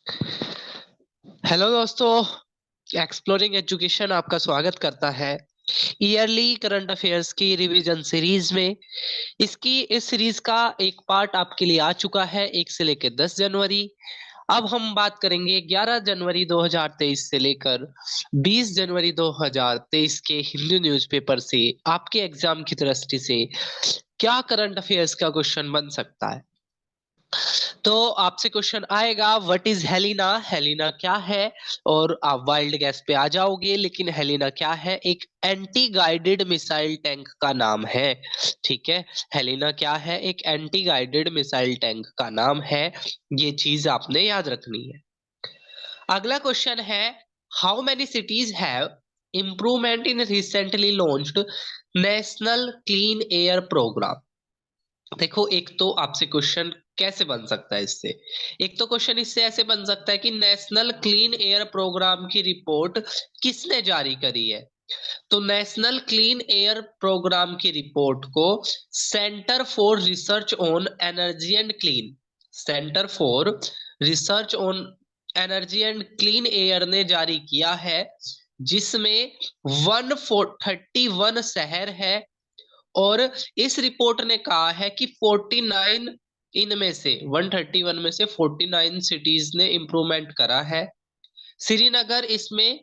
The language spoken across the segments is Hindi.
हेलो दोस्तों, एक्सप्लोरिंग एजुकेशन आपका स्वागत करता है ईयरली करंट अफेयर्स की रिवीजन सीरीज में। इस सीरीज का एक पार्ट आपके लिए आ चुका है 1 से लेकर 10 जनवरी। अब हम बात करेंगे 11 जनवरी 2023 से लेकर 20 जनवरी 2023 के हिंदू न्यूज़पेपर से आपके एग्जाम की दृष्टि से क्या करंट अफेयर्स का क्वेश्चन बन सकता है। तो आपसे क्वेश्चन आएगा, व्हाट इज हेलिना? हेलिना क्या है? और आप वाइल्ड गैस पे आ जाओगे, लेकिन हेलिना क्या है? एक एंटी गाइडेड मिसाइल टैंक का नाम है। ठीक है, हेलिना क्या है? एक एंटी गाइडेड मिसाइल टैंक का नाम है। ये चीज आपने याद रखनी है। अगला क्वेश्चन है, how many cities have improvement in recently launched national clean air programme? देखो, एक तो आपसे क्वेश्चन कैसे बन सकता है इससे। एक तो क्वेश्चन इससे ऐसे बन सकता है कि नेशनल क्लीन एयर प्रोग्राम की रिपोर्ट किसने जारी करी है। तो नेशनल क्लीन एयर प्रोग्राम की रिपोर्ट को centre for research on energy and clean centre for research on energy and clean air ने जारी किया है, जिसमें 131 शहर है। और इस रिपोर्ट ने कहा है कि 49 इनमें से 131 में से 49 सिटीज ने इंप्रूवमेंट करा है। श्रीनगर इसमें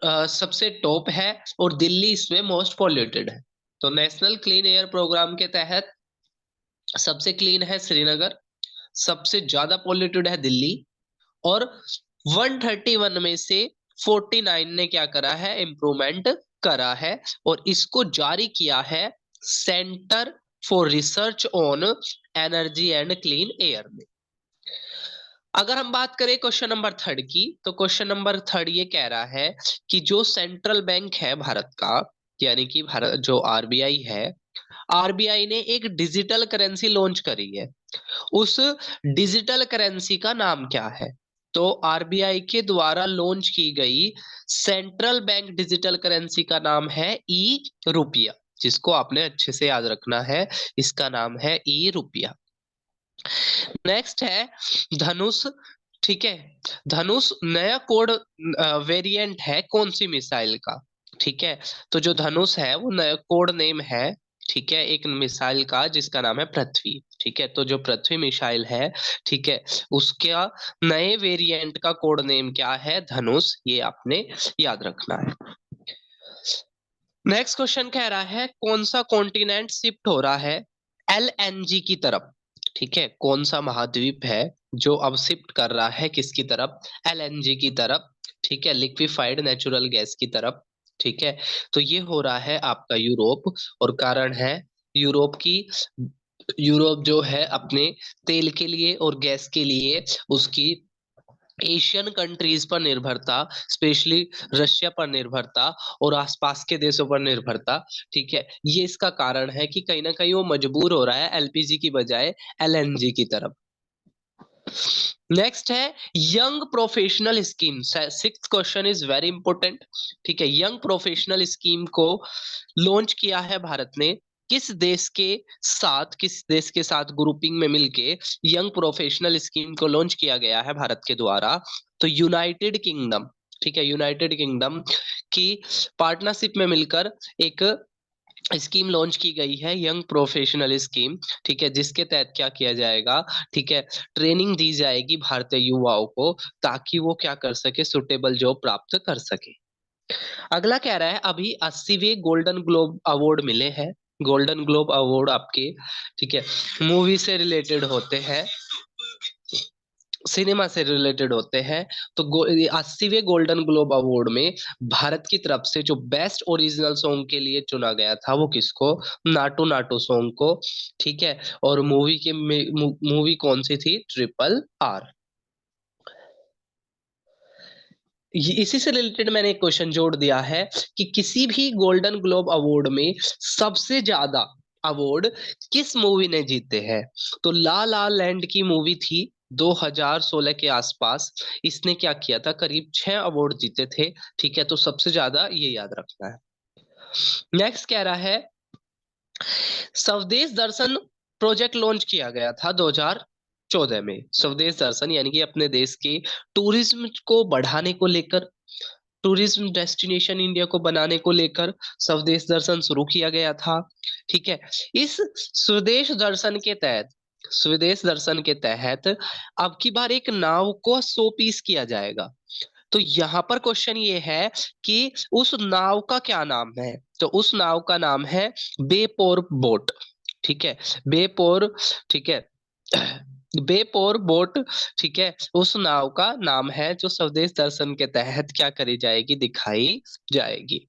सबसे टॉप है और दिल्ली इसमें मोस्ट पॉल्यूटेड है। तो नेशनल क्लीन एयर प्रोग्राम के तहत सबसे क्लीन है श्रीनगर, सबसे ज्यादा पॉल्यूटेड है दिल्ली, और 131 में से 49 ने क्या करा है? इंप्रूवमेंट करा है। और इसको जारी किया है centre for research on energy and clean air में। अगर हम बात करें क्वेश्चन नंबर थर्ड की, तो क्वेश्चन नंबर थर्ड ये कह रहा है कि जो सेंट्रल बैंक है भारत का, यानी कि भारत जो आरबीआई है, आरबीआई ने एक डिजिटल करेंसी लॉन्च करी है। उस डिजिटल करेंसी का नाम क्या है? तो आरबीआई के द्वारा लॉन्च की गई सेंट्रल बैंक डिजिटल करेंसी का नाम है ई रुपया, जिसको आपने अच्छे से याद रखना है। इसका नाम है ई रुपया। नेक्स्ट है धनुष। ठीक है, धनुष नया कोड वेरिएंट है कौन सी मिसाइल का? ठीक है, तो जो धनुष है वो नया कोड नेम है। ठीक है, एक मिसाइल का जिसका नाम है पृथ्वी। ठीक है, तो जो पृथ्वी मिसाइल है, ठीक है, उसका नए वेरिएंट का कोड नेम क्या है? धनुष। ये आपने याद रखना है। नेक्स्ट क्वेश्चन कह रहा है, कौन सा कॉन्टिनेंट शिफ्ट हो रहा है एलएनजी की तरफ? ठीक है, कौन सा महाद्वीप है जो अब शिफ्ट कर रहा है किसकी तरफ? एलएनजी की तरफ। ठीक है, लिक्विफाइड नेचुरल गैस की तरफ। ठीक है, तो ये हो रहा है आपका यूरोप। और कारण है यूरोप की, यूरोप जो है अपने तेल के लिए और गैस के लिए उसकी एशियन कंट्रीज पर निर्भरता, स्पेशली रशिया पर निर्भरता और आसपास के देशों पर निर्भरता। ठीक है, ये इसका कारण है कि कहीं ना कहीं वो मजबूर हो रहा है एलपीजी की बजाय एलएनजी की तरफ। नेक्स्ट है young professional scheme. Sixth question is very important. ठीक है, यंग प्रोफेशनल स्कीम को लॉन्च किया है भारत ने किस देश के साथ ग्रुपिंग में मिलके यंग प्रोफेशनल स्कीम को लॉन्च किया गया है भारत के द्वारा? तो यूनाइटेड किंगडम। ठीक है, यूनाइटेड किंगडम की पार्टनरशिप में मिलकर एक स्कीम लॉन्च की गई है, यंग प्रोफेशनल स्कीम। ठीक है, जिसके तहत क्या किया जाएगा? ठीक है, ट्रेनिंग दी जाएगी भारतीय युवाओं को, ताकि वो क्या कर सके? सुटेबल जॉब प्राप्त कर सके। अगला कह रहा है, अभी 80वें गोल्डन ग्लोब अवार्ड मिले हैं। गोल्डन ग्लोब अवार्ड आपके, ठीक है, मूवी से रिलेटेड होते हैं, सिनेमा से रिलेटेड होते हैं। तो 80वें गोल्डन ग्लोब अवार्ड में भारत की तरफ से जो बेस्ट ओरिजिनल सॉन्ग के लिए चुना गया था वो किसको? नाटू नाटू सॉन्ग को। ठीक है, और मूवी कौन सी थी? Triple R. इसी से रिलेटेड मैंने एक क्वेश्चन जोड़ दिया है कि किसी भी गोल्डन ग्लोब अवार्ड में सबसे ज्यादा अवार्ड किस मूवी ने जीते हैं? तो ला ला लैंड की मूवी थी 2016 के आसपास। इसने क्या किया था? करीब 6 अवार्ड जीते थे। ठीक है, तो सबसे ज्यादा ये याद रखना है। नेक्स्ट कह रहा है, स्वदेश दर्शन प्रोजेक्ट लॉन्च किया गया था 2014 में स्वदेश दर्शन यानी कि अपने देश के टूरिज्म को बढ़ाने को लेकर, टूरिज्म डेस्टिनेशन इंडिया को बनाने को लेकर स्वदेश दर्शन शुरू किया गया था। ठीक है। इस स्वदेश दर्शन के तहत, स्वदेश दर्शन के तहत अब की बार एक नाव को 100 पीस किया जाएगा। तो यहाँ पर क्वेश्चन ये है कि उस नाव का क्या नाम है। तो उस नाव का नाम है बेपोर बोट। ठीक है, बेपोर। ठीक है, बेपोर बोट। ठीक है, उस नाव का नाम है जो स्वदेश दर्शन के तहत क्या करी जाएगी, दिखाई जाएगी।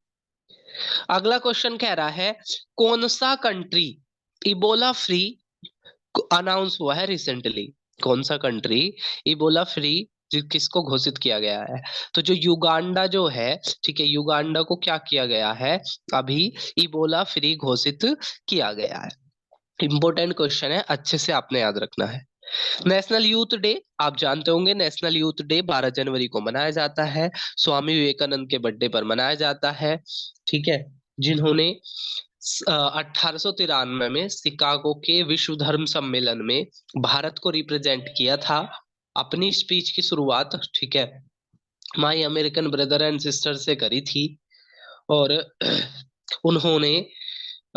अगला क्वेश्चन कह रहा है कौन सा कंट्री इबोला फ्री अनाउंस हुआ है रिसेंटली। कौन सा कंट्री इबोला फ्री किसको घोषित किया गया है। तो जो युगांडा जो है, ठीक है, युगांडा को क्या किया गया है, अभी इबोला फ्री घोषित किया गया है। इंपॉर्टेंट क्वेश्चन है, अच्छे से आपने याद रखना है। नेशनल यूथ डे आप जानते होंगे, नेशनल यूथ डे 12 जनवरी को मनाया जाता है। स्वामी विवेकानंद के बर्थडे पर मनाया जाता है। ठीक है, जिन्होंने 1893 में शिकागो के विश्व धर्म सम्मेलन में भारत को रिप्रेजेंट किया था। अपनी स्पीच की शुरुआत, ठीक है, my American brother and sister से करी थी। और उन्होंने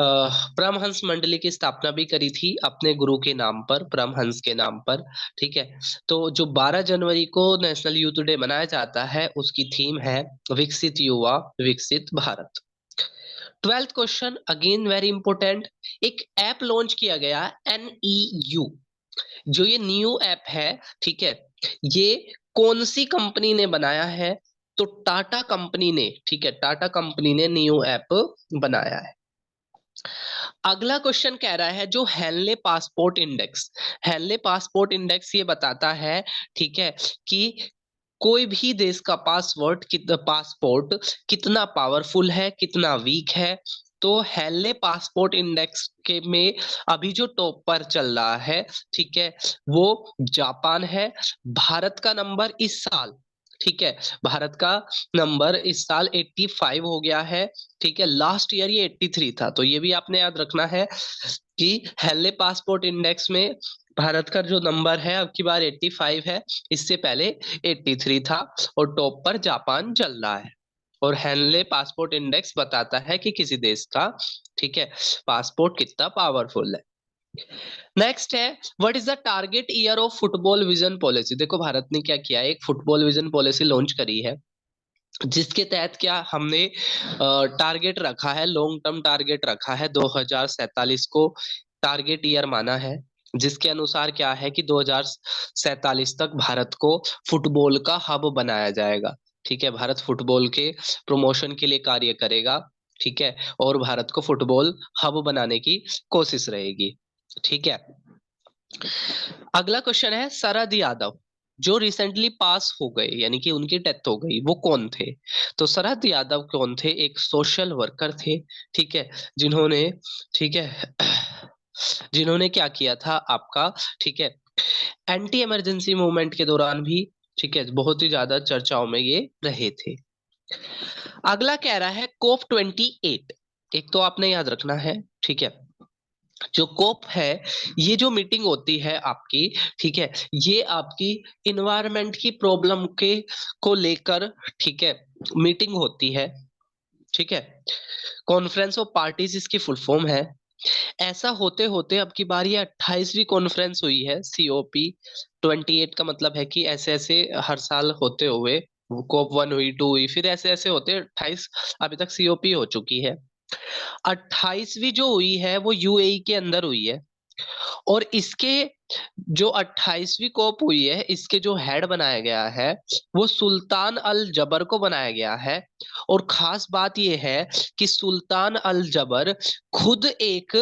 परमहंस मंडली की स्थापना भी करी थी अपने गुरु के नाम पर, परमहंस के नाम पर। ठीक है, तो जो 12 जनवरी को नेशनल यूथ डे मनाया जाता है उसकी थीम है विकसित युवा विकसित Bharat. 12th question again very important. एक ऐप लॉन्च किया गया NEU, जो ये न्यू ऐप है, ठीक है, ये कौन सी कंपनी ने बनाया है। तो टाटा कंपनी ने, ठीक है, टाटा कंपनी ने न्यू ऐप बनाया है। अगला क्वेश्चन कह रहा है जो Henley passport index, Henley passport index ये बताता है, ठीक है, कि कोई भी देश का पासपोर्ट कितना पावरफुल है, कितना वीक है। तो हेनले पासपोर्ट इंडेक्स के में अभी जो टॉप पर चल रहा है, ठीक है, वो जापान है। भारत का नंबर इस साल, ठीक है, भारत का नंबर इस साल 85 हो गया है। ठीक है, लास्ट ईयर ये 83 था। तो ये भी आपने याद रखना है कि हेनले पासपोर्ट इंडेक्स में भारत का जो नंबर है अब की बार 85 है, इससे पहले 83 था। और टॉप पर जापान चल रहा है। और हेनले पासपोर्ट इंडेक्स बताता है कि किसी देश का, ठीक है, पासपोर्ट कितना पावरफुल है। नेक्स्ट है what is the target year of football vision policy. देखो भारत ने क्या किया है, एक फुटबॉल विजन पॉलिसी लॉन्च करी है, जिसके तहत क्या हमने टारगेट रखा है, लॉन्ग टर्म टारगेट रखा है 2047 को टारगेट ईयर माना है। जिसके अनुसार क्या है कि 2047 तक भारत को फुटबॉल का हब बनाया जाएगा। ठीक है, भारत फुटबॉल के प्रमोशन के लिए कार्य करेगा। ठीक है, और भारत को फुटबॉल हब बनाने की कोशिश रहेगी। ठीक है, अगला क्वेश्चन है शरद यादव जो रिसेंटली पास हो गए यानी कि उनकी डेथ हो गई, वो कौन थे। तो शरद यादव कौन थे, एक सोशल वर्कर थे। ठीक है, जिन्होंने, ठीक है, जिन्होंने क्या किया था आपका, ठीक है, एंटी इमरजेंसी मूवमेंट के दौरान भी, ठीक है, बहुत ही ज्यादा चर्चाओं में ये रहे थे। अगला कह रहा है कोप 28, एक तो आपने याद रखना है। ठीक है, जो कोप है ये जो मीटिंग होती है आपकी, ठीक है, ये आपकी इन्वायरमेंट की प्रॉब्लम के को लेकर, ठीक है, मीटिंग होती है। ठीक है, कॉन्फ्रेंस ऑफ पार्टीज इसकी फुल फॉर्म है। ऐसा होते होते अब की बार ये 28वीं कॉन्फ्रेंस हुई है। COP 28 का मतलब है कि ऐसे ऐसे हर साल होते हुए COP 1 हुई, 2 हुई, फिर ऐसे ऐसे होते 28 अभी तक COP हो चुकी है। 28वीं जो हुई है वो UAE के अंदर हुई है। और इसके जो 28वीं कॉप हुई है इसके जो हेड बनाया गया है वो सुल्तान अल जबर को बनाया गया है। और खास बात यह है कि सुल्तान अल जबर खुद एक,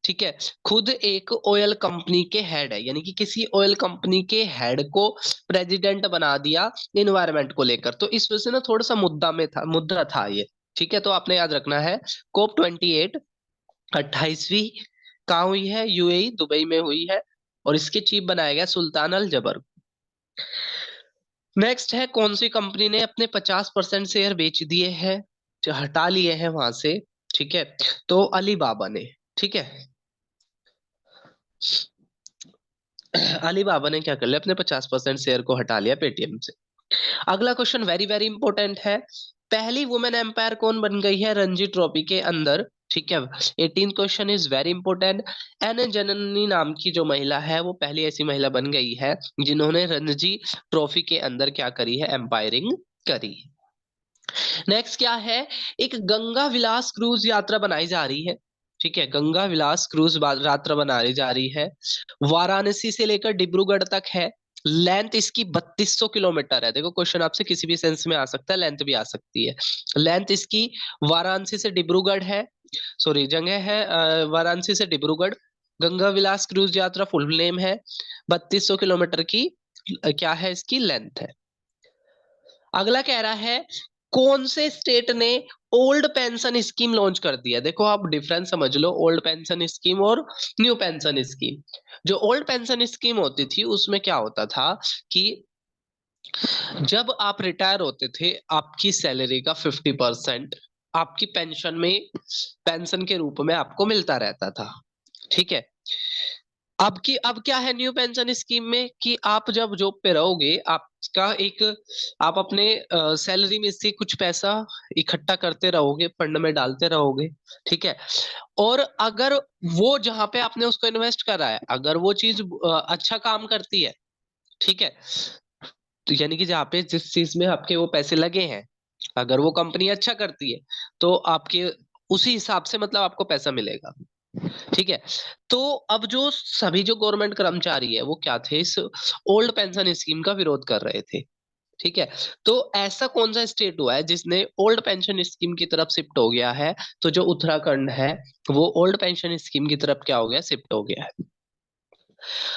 ठीक है, खुद एक ऑयल कंपनी के हेड है, यानी कि किसी ऑयल कंपनी के हेड को प्रेसिडेंट बना दिया इन्वायरमेंट को लेकर। तो इस वजह से ना थोड़ा सा मुद्दा था ये। ठीक है, तो आपने याद रखना है COP 28 28वीं कहाँ हुई है, UAE दुबई में हुई है। और इसके चीफ बनाया गया सुल्तान अल जबर। नेक्स्ट है कौन सी कंपनी ने अपने 50% शेयर बेच दिए हैं, जो हटा लिए हैं वहां से। ठीक है, तो अली बाबा ने। ठीक है, अलीबाबा ने क्या कर लिया, अपने 50% शेयर को हटा लिया पेटीएम से। अगला क्वेश्चन वेरी वेरी इंपॉर्टेंट है। पहली वुमेन एम्पायर कौन बन गई है रणजी ट्रॉफी के अंदर? ठीक है, 18 क्वेश्चन इज वेरी इंपॉर्टेंट। एन जननी नाम की जो महिला है वो पहली ऐसी महिला बन गई है जिन्होंने रणजी ट्रॉफी के अंदर क्या करी है, एम्पायरिंग करी। नेक्स्ट क्या है, एक गंगा विलास क्रूज यात्रा बनाई जा रही है। ठीक है, गंगा विलास क्रूज यात्रा बनाई जा रही है, वाराणसी से लेकर डिब्रूगढ़ तक है। लेंथ इसकी 3200 किलोमीटर है। देखो क्वेश्चन आपसे किसी भी सेंस में आ सकता है, लेंथ भी आ सकती है। लेंथ इसकी वाराणसी से डिब्रूगढ़ है, सॉरी जगह है वाराणसी से डिब्रूगढ़। गंगा विलास क्रूज यात्रा फुल नेम है, 3200 किलोमीटर की क्या है इसकी लेंथ है। अगला कह रहा है कौन से स्टेट ने ओल्ड पेंशन स्कीम लॉन्च कर दिया? देखो आप डिफरेंस समझ लो, ओल्ड पेंशन स्कीम और न्यू पेंशन स्कीम। जो ओल्ड पेंशन स्कीम होती थी उसमें क्या होता था कि जब आप रिटायर होते थे आपकी सैलरी का 50% आपकी पेंशन में, पेंशन के रूप में आपको मिलता रहता था। ठीक है, अब क्या है न्यू पेंशन स्कीम में कि आप जब जॉब पे रहोगे आपका एक, आप अपने सैलरी में से कुछ पैसा इकट्ठा करते रहोगे, फंड में डालते रहोगे। ठीक है, और अगर वो जहां पे आपने उसको इन्वेस्ट करा है अगर वो चीज अच्छा काम करती है, ठीक है, तो यानी कि जहाँ पे जिस चीज में आपके वो पैसे लगे हैं अगर वो कंपनी अच्छा करती है तो आपके उसी हिसाब से मतलब आपको पैसा मिलेगा। ठीक है, तो अब जो सभी जो गवर्नमेंट कर्मचारी है वो क्या थे, इस ओल्ड पेंशन स्कीम का विरोध कर रहे थे। ठीक है, तो ऐसा कौन सा स्टेट हुआ है जिसने ओल्ड पेंशन स्कीम की तरफ शिफ्ट हो गया है? तो जो उत्तराखंड है वो ओल्ड पेंशन स्कीम की तरफ क्या हो गया, शिफ्ट हो गया है।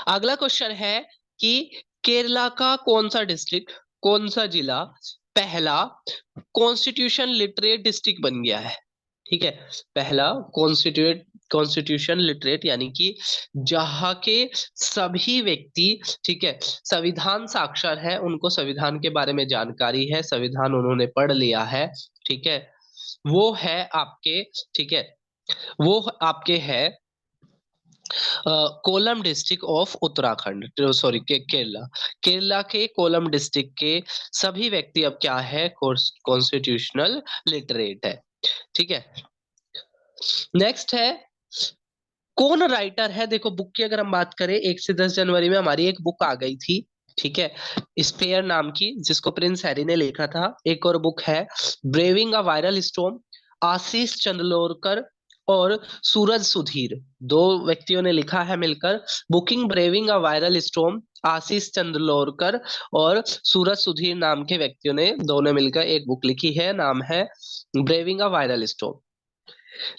अगला क्वेश्चन है कि केरला का कौन सा डिस्ट्रिक्ट, कौन सा जिला पहला कॉन्स्टिट्यूशन लिटरेट डिस्ट्रिक्ट बन गया है? ठीक है, पहला कॉन्स्टिट्यूशन लिटरेट यानी कि जहाँ के सभी व्यक्ति, ठीक है, संविधान साक्षर है, उनको संविधान के बारे में जानकारी है, संविधान उन्होंने पढ़ लिया है। ठीक है, वो है आपके, ठीक है, वो आपके है Kollam district of Uttarakhand, sorry Kerala. Kerala के कोलम डिस्ट्रिक्ट के सभी व्यक्ति अब क्या है, कॉन्स्टिट्यूशनल लिटरेट है। ठीक है, नेक्स्ट है कौन राइटर है? देखो बुक की अगर हम बात करें 1 से 10 जनवरी में हमारी एक बुक आ गई थी, ठीक है, स्पेयर नाम की, जिसको प्रिंस हैरी ने लिखा था। एक और बुक है braving a viral storm, Ashish Chandlorkar और सूरज सुधीर, दो व्यक्तियों ने लिखा है मिलकर booking braving a viral storm. Ashish Chandlorkar और सूरज सुधीर नाम के व्यक्तियों ने दोनों मिलकर एक बुक लिखी है, नाम है braving a viral storm.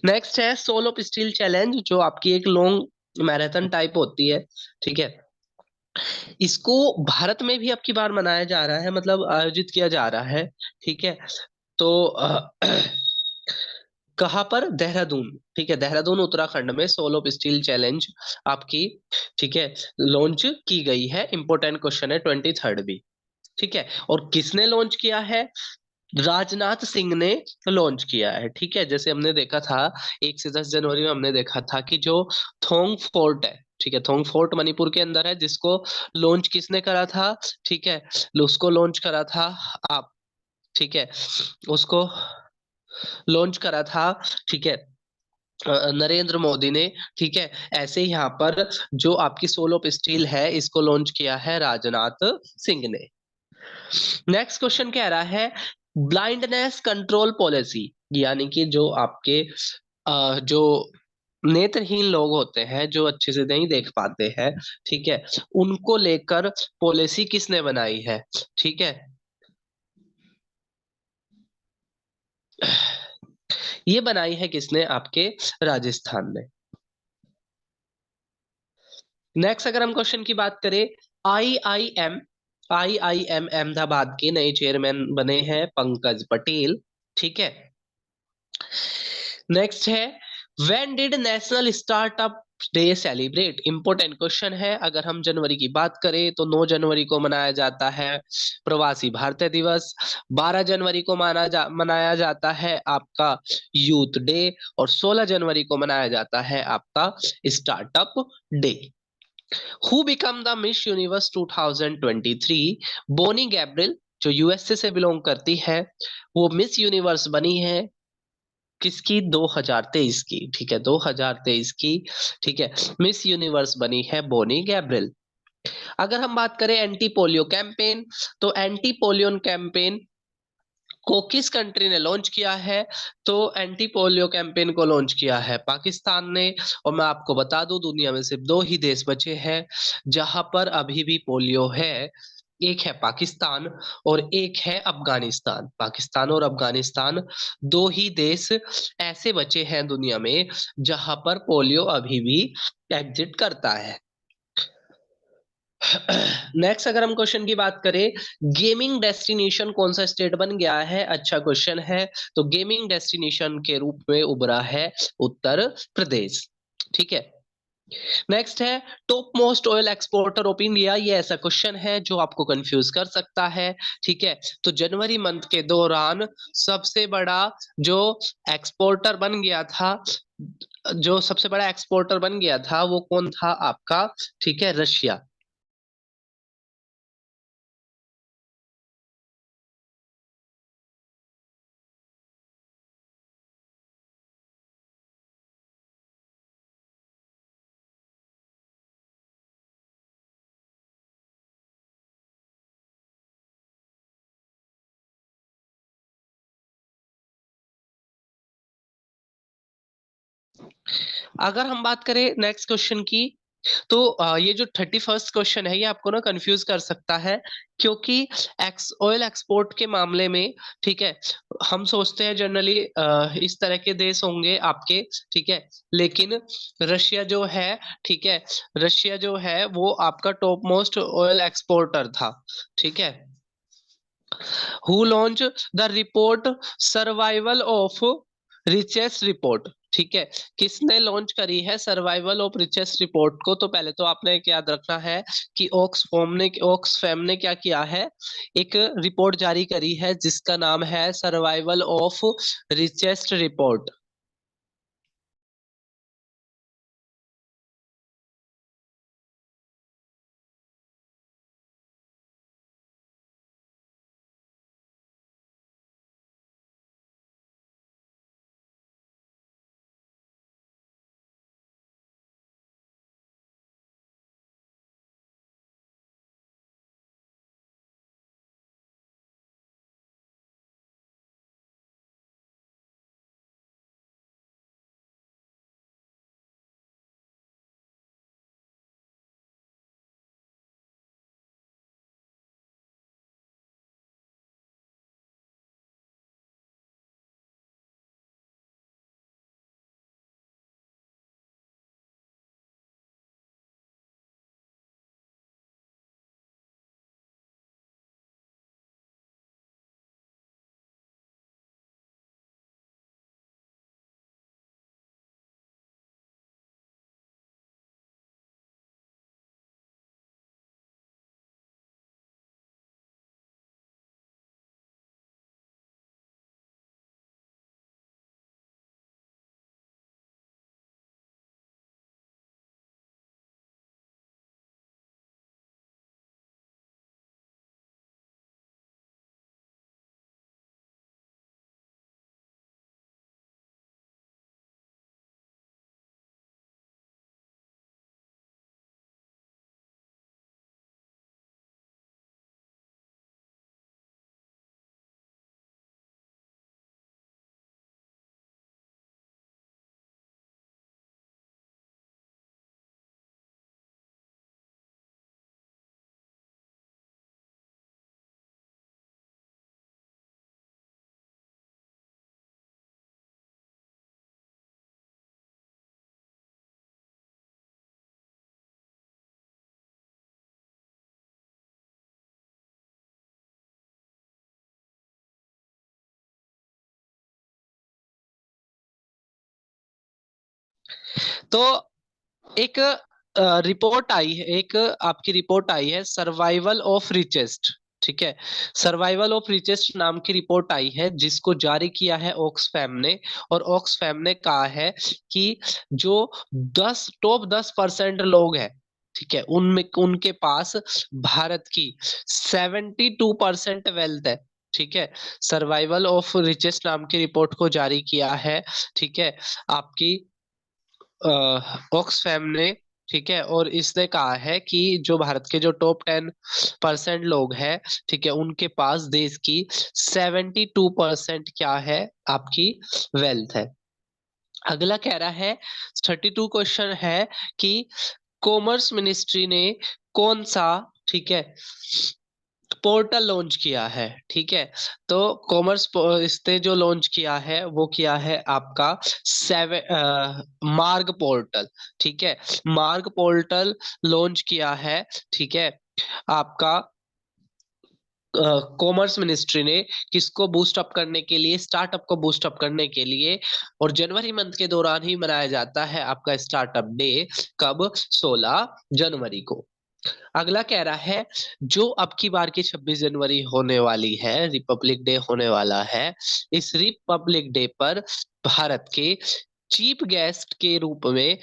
Next है सोलो पिस्टल चैलेंज, जो आपकी एक लॉन्ग मैराथन टाइप होती है। ठीक है, इसको भारत में भी अब की बार मनाया जा रहा है, मतलब आयोजित किया जा रहा है। ठीक है, तो कहाँ पर, देहरादून। ठीक है, देहरादून उत्तराखंड में सोलो पिस्टल चैलेंज आपकी, ठीक है, लॉन्च की गई है। इंपॉर्टेंट क्वेश्चन है 23rd भी। ठीक है, और किसने लॉन्च किया है? राजनाथ सिंह ने लॉन्च किया है। ठीक है, जैसे हमने देखा था 1 से 10 जनवरी में हमने देखा था कि जो थोंग फोर्ट है, ठीक है, थोंग फोर्ट मणिपुर के अंदर है, जिसको लॉन्च किसने करा था? ठीक है, उसको लॉन्च करा था आप, ठीक है, उसको लॉन्च करा था, ठीक है, नरेंद्र मोदी ने। ठीक है, ऐसे ही यहाँ पर जो आपकी सोलो पिस्टल है इसको लॉन्च किया है राजनाथ सिंह ने। नेक्स्ट क्वेश्चन कह रहा है ब्लाइंडनेस कंट्रोल पॉलिसी, यानी कि जो आपके जो नेत्रहीन लोग होते हैं जो अच्छे से नहीं देख पाते हैं, ठीक है, उनको लेकर पॉलिसी किसने बनाई है? ठीक है, ये बनाई है किसने? आपके राजस्थान ने। नेक्स्ट अगर हम क्वेश्चन की बात करें, आईआईएम आईआईएम अहमदाबाद के नए चेयरमैन बने हैं पंकज पटेल। ठीक है, नेक्स्ट है when did national startup day celebrate? Important question है। अगर हम जनवरी की बात करें तो 9 जनवरी को मनाया जाता है प्रवासी भारतीय दिवस, 12 जनवरी को मनाया जाता है आपका यूथ डे, और 16 जनवरी को मनाया जाता है आपका startup day. Who become the Miss Universe 2023? Bonney Gabriel, जो यूएसए से बिलोंग करती है, वो मिस यूनिवर्स बनी है किसकी? 2023 की, ठीक है, 2023 की, ठीक है, मिस यूनिवर्स बनी है बोनी गैब्रियल। अगर हम बात करें एंटी पोलियो कैंपेन, तो एंटी पोलियो कैंपेन को किस कंट्री ने लॉन्च किया है? तो एंटी पोलियो कैंपेन को लॉन्च किया है पाकिस्तान ने। और मैं आपको बता दूं, दुनिया में सिर्फ दो ही देश बचे हैं जहां पर अभी भी पोलियो है। एक है पाकिस्तान और एक है अफगानिस्तान। पाकिस्तान और अफगानिस्तान, दो ही देश ऐसे बचे हैं दुनिया में जहां पर पोलियो अभी भी एग्जिस्ट करता है। नेक्स्ट अगर हम क्वेश्चन की बात करें, गेमिंग डेस्टिनेशन कौन सा स्टेट बन गया है? अच्छा क्वेश्चन है। तो गेमिंग डेस्टिनेशन के रूप में उभरा है उत्तर प्रदेश, ठीक है। नेक्स्ट है top most oil exporter of India. ये ऐसा क्वेश्चन है जो आपको कंफ्यूज कर सकता है, ठीक है। तो जनवरी मंथ के दौरान सबसे बड़ा जो एक्सपोर्टर बन गया था, जो सबसे बड़ा एक्सपोर्टर बन गया था, वो कौन था आपका? ठीक है, रशिया। अगर हम बात करें नेक्स्ट क्वेश्चन की, तो ये जो 31st क्वेश्चन है ये आपको ना कंफ्यूज कर सकता है, क्योंकि ऑयल एक्सपोर्ट के मामले में, ठीक है, हम सोचते हैं जनरली इस तरह के देश होंगे आपके, ठीक है, लेकिन रशिया जो है, ठीक है, रशिया जो है वो आपका टॉप मोस्ट ऑयल एक्सपोर्टर था, ठीक है। Who launch the report survival of richest report? ठीक है, किसने लॉन्च करी है सर्वाइवल ऑफ रिचेस्ट रिपोर्ट को? तो पहले तो आपने एक याद रखना है कि ऑक्सफैम ने क्या किया है, एक रिपोर्ट जारी करी है जिसका नाम है सर्वाइवल ऑफ रिचेस्ट रिपोर्ट। तो एक रिपोर्ट आई है, एक आपकी रिपोर्ट आई है सर्वाइवल ऑफ रिचेस्ट, ठीक है, सर्वाइवल ऑफ रिचेस्ट नाम की रिपोर्ट आई है जिसको जारी किया है ऑक्सफैम ने। और ऑक्सफैम ने कहा है कि जो 10 टॉप 10% लोग हैं, ठीक है, उनमें उनके पास भारत की 72% वेल्थ है। ठीक है, सर्वाइवल ऑफ रिचेस्ट नाम की रिपोर्ट को जारी किया है। ठीक है, आपकी ऑक्सफैम ने। ठीक है, और इसने कहा है कि जो भारत के जो टॉप 10% लोग हैं, ठीक है, उनके पास देश की 72% क्या है, आपकी वेल्थ है। अगला कह रहा है, 32 क्वेश्चन है कि कॉमर्स मिनिस्ट्री ने कौन सा, ठीक है, पोर्टल लॉन्च किया है। ठीक है, तो कॉमर्स इसने जो लॉन्च किया है वो किया है आपका मार्ग पोर्टल। ठीक है, मार्ग पोर्टल लॉन्च किया है। ठीक है, आपका कॉमर्स मिनिस्ट्री ने किसको बूस्ट अप करने के लिए, स्टार्टअप को बूस्ट अप करने के लिए। और जनवरी मंथ के दौरान ही मनाया जाता है आपका स्टार्टअप डे। कब? 16 जनवरी को। अगला कह रहा है, जो अब की बार की 26 जनवरी होने वाली है, रिपब्लिक डे होने वाला है, इस रिपब्लिक डे पर भारत के चीफ गेस्ट के रूप में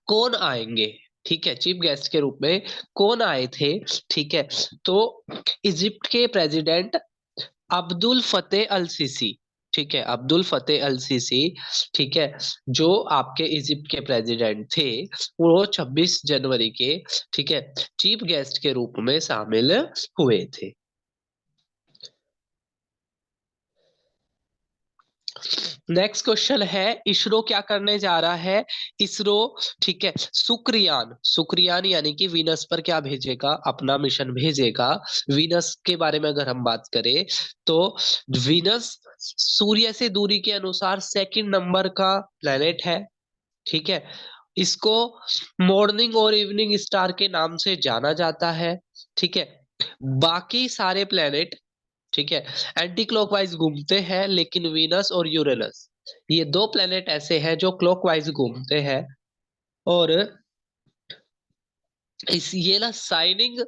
कौन आएंगे? ठीक है, चीफ गेस्ट के रूप में कौन आए थे? ठीक है, तो इजिप्ट के प्रेसिडेंट अब्दुल फतेह अल सीसी। ठीक है, अब्दुल फतेह अल सीसी। ठीक है, जो आपके इजिप्ट के प्रेसिडेंट थे, वो 26 जनवरी के, ठीक है, चीफ गेस्ट के रूप में शामिल हुए थे। नेक्स्ट क्वेश्चन है, इसरो क्या करने जा रहा है? इसरो, ठीक है, शुक्रयान, शुक्रयान यानी कि वीनस पर क्या भेजेगा? अपना मिशन भेजेगा। वीनस के बारे में अगर हम बात करें तो वीनस सूर्य से दूरी के अनुसार सेकंड नंबर का प्लेनेट है। ठीक है, इसको मॉर्निंग और इवनिंग स्टार के नाम से जाना जाता है। ठीक है, बाकी सारे प्लेनेट, ठीक है, एंटी क्लॉकवाइज घूमते हैं, लेकिन वीनस और यूरेनस, ये दो प्लेनेट ऐसे हैं जो क्लॉकवाइज घूमते हैं। और इस ये ना शाइनिंग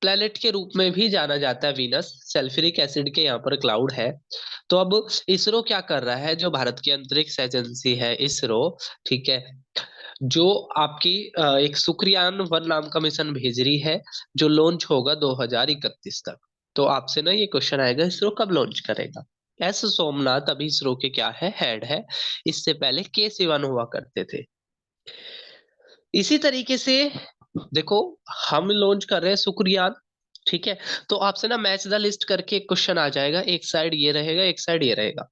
प्लेनेट के रूप में भी जाना जाता है वीनस, सल्फ्यूरिक एसिड के यहाँ पर क्लाउड है। तो अब इसरो क्या कर रहा है, जो भारत की अंतरिक्ष एजेंसी है इसरो, ठीक है, जो आपकी एक शुक्रयान 1 नाम का मिशन भेज रही है, जो लॉन्च होगा 2031 तक। तो आपसे ना ये क्वेश्चन आएगा, इसरो कब लॉन्च करेगा? एस सोमनाथ अभी इसरो के क्या है, हेड है। इससे पहले के सिवन हुआ करते थे। इसी तरीके से देखो, हम लॉन्च कर रहे हैं शुक्रयान। ठीक है, तो आपसे ना मैच द लिस्ट करके एक क्वेश्चन आ जाएगा, एक साइड ये रहेगा, एक साइड ये रहेगा।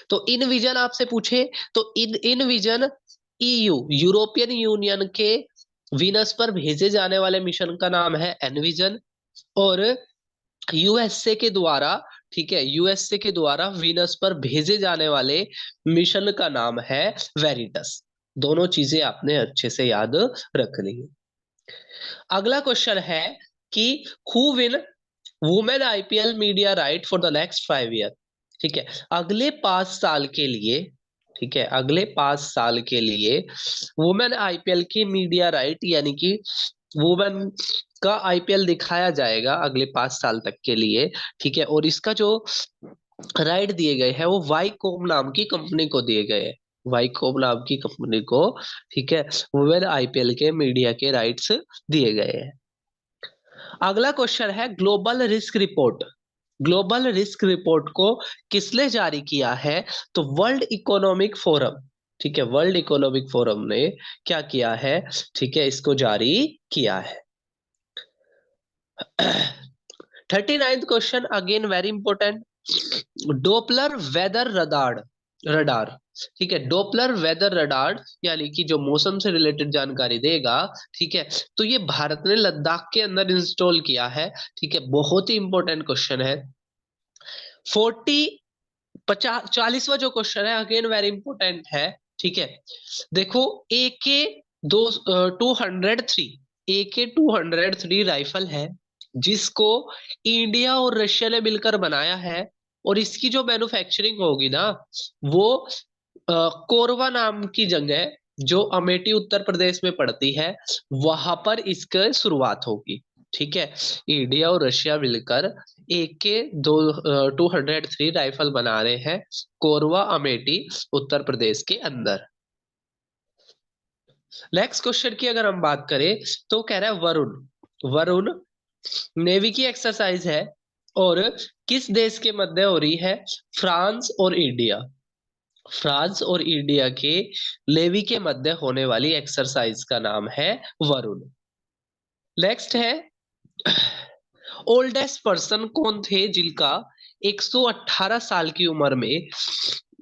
तो इन विजन आपसे पूछे, तो इन विजन ईयू, यूरोपियन यूनियन के वीनस पर भेजे जाने वाले मिशन का नाम है एनविजन। और यूएसए के द्वारा, ठीक है, यूएसए के द्वारा वीनस पर भेजे जाने वाले मिशन का नाम है वेरिटस। दोनों चीजें आपने अच्छे से याद रखनी है। अगला क्वेश्चन है कि who win women IPL media right for the next 5 year. ठीक है, अगले 5 साल के लिए, ठीक है, अगले 5 साल के लिए वुमेन आईपीएल की मीडिया राइट, यानी कि वुमेन का आईपीएल दिखाया जाएगा अगले 5 साल तक के लिए। ठीक है, और इसका जो राइट दिए गए हैं वो वाईकॉम नाम की कंपनी को दिए गए हैं, वाईकॉम नाम की कंपनी को। ठीक है, वुमेन आईपीएल के मीडिया के राइट्स दिए गए हैं। अगला क्वेश्चन है, global risk report. Global risk report को किसने जारी किया है? तो वर्ल्ड इकोनॉमिक फोरम। ठीक है, वर्ल्ड इकोनॉमिक फोरम ने क्या किया है? ठीक है, इसको जारी किया है। 39th question, again very important. Doppler weather radar, radar, ठीक है, डोपलर वेदर रडार यानी कि जो मौसम से रिलेटेड जानकारी देगा। ठीक है, तो ये भारत ने लद्दाख के अंदर इंस्टॉल किया है। ठीक है, बहुत ही इंपॉर्टेंट क्वेश्चन है। 40वां जो क्वेश्चन है, अगेन वेरी इंपॉर्टेंट है। ठीक है, देखो, AK 203, AK 203 राइफल है, जिसको इंडिया और रशिया ने मिलकर बनाया है। और इसकी जो मैन्युफैक्चरिंग होगी ना, वो कोरवा नाम की जगह, जो अमेठी उत्तर प्रदेश में पड़ती है, वहां पर इसका शुरुआत होगी। ठीक है, इंडिया और रशिया मिलकर AK 203 राइफल बना रहे हैं, कोरवा अमेठी उत्तर प्रदेश के अंदर। नेक्स्ट क्वेश्चन की अगर हम बात करें तो कह रहा है वरुण। वरुण नेवी की एक्सरसाइज है और किस देश के मध्य हो रही है? फ्रांस और इंडिया। फ्रांस और इंडिया के नेवी के मध्य होने वाली एक्सरसाइज का नाम है वरुण। नेक्स्ट है ओल्डेस्ट पर्सन कौन थे जिनका 118 साल की उम्र में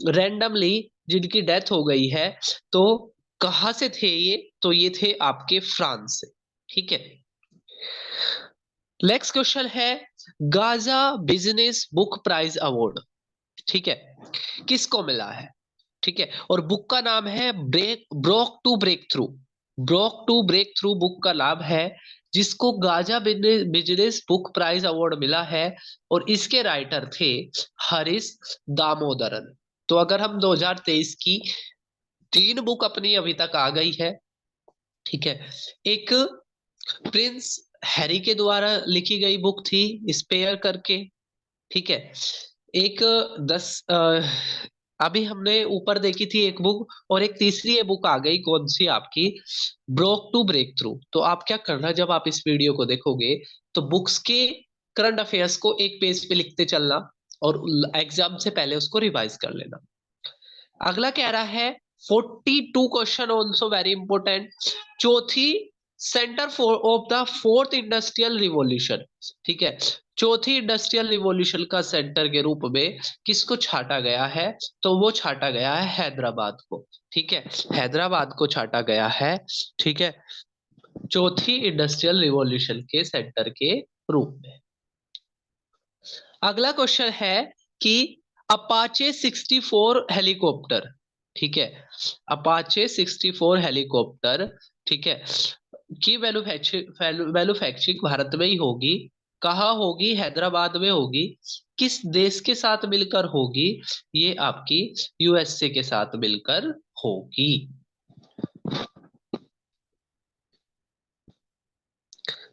रैंडमली जिनकी डेथ हो गई है? तो कहां से थे ये? तो ये थे आपके फ्रांस से। ठीक है। नेक्स्ट क्वेश्चन है Gaja business book prize award, ठीक है, किसको मिला है? ठीक है, और बुक का नाम है broke to breakthrough. Broke to breakthrough book का नाम है, जिसको Gaja business book prize award मिला है, और इसके राइटर थे हरीश दामोदरन। तो अगर हम 2023 की 3 बुक अपनी अभी तक आ गई है, ठीक है। एक प्रिंस हैरी के द्वारा लिखी गई बुक थी स्पेयर करके, ठीक है। एक 10 अभी हमने ऊपर देखी थी एक बुक, और एक तीसरी ये बुक आ गई कौन सी आपकी? Broke to breakthrough. तो आप क्या करना, जब आप इस वीडियो को देखोगे तो बुक्स के करंट अफेयर्स को एक पेज पे लिखते चलना, और एग्जाम से पहले उसको रिवाइज कर लेना। अगला कह रहा है 42 क्वेश्चन ऑल्सो वेरी इंपॉर्टेंट। चौथी centre for of the fourth industrial revolution, ठीक है, चौथी इंडस्ट्रियल रिवॉल्यूशन का सेंटर के रूप में किसको छाटा गया है? तो वो छाटा गया है हैदराबाद को, ठीक है, हैदराबाद को छाटा गया है, ठीक है, चौथी इंडस्ट्रियल रिवॉल्यूशन के सेंटर के रूप में। अगला क्वेश्चन है कि अपाचे 64 हेलीकॉप्टर, ठीक है, अपाचे 64 हेलीकॉप्टर, ठीक है, की मैन्युफैक्चरिंग भारत में ही होगी। कहाँ होगी? हैदराबाद में होगी। किस देश के साथ मिलकर होगी? ये आपकी यूएसए के साथ मिलकर होगी।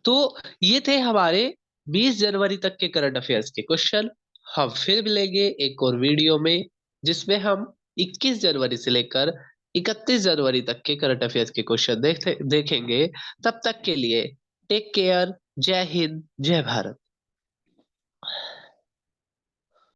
तो ये थे हमारे 20 जनवरी तक के करंट अफेयर्स के क्वेश्चन। हम फिर मिलेंगे एक और वीडियो में, जिसमें हम 21 जनवरी से लेकर 31 जनवरी तक के करंट अफेयर्स के क्वेश्चन देखेंगे। तब तक के लिए टेक केयर। जय हिंद, जय भारत।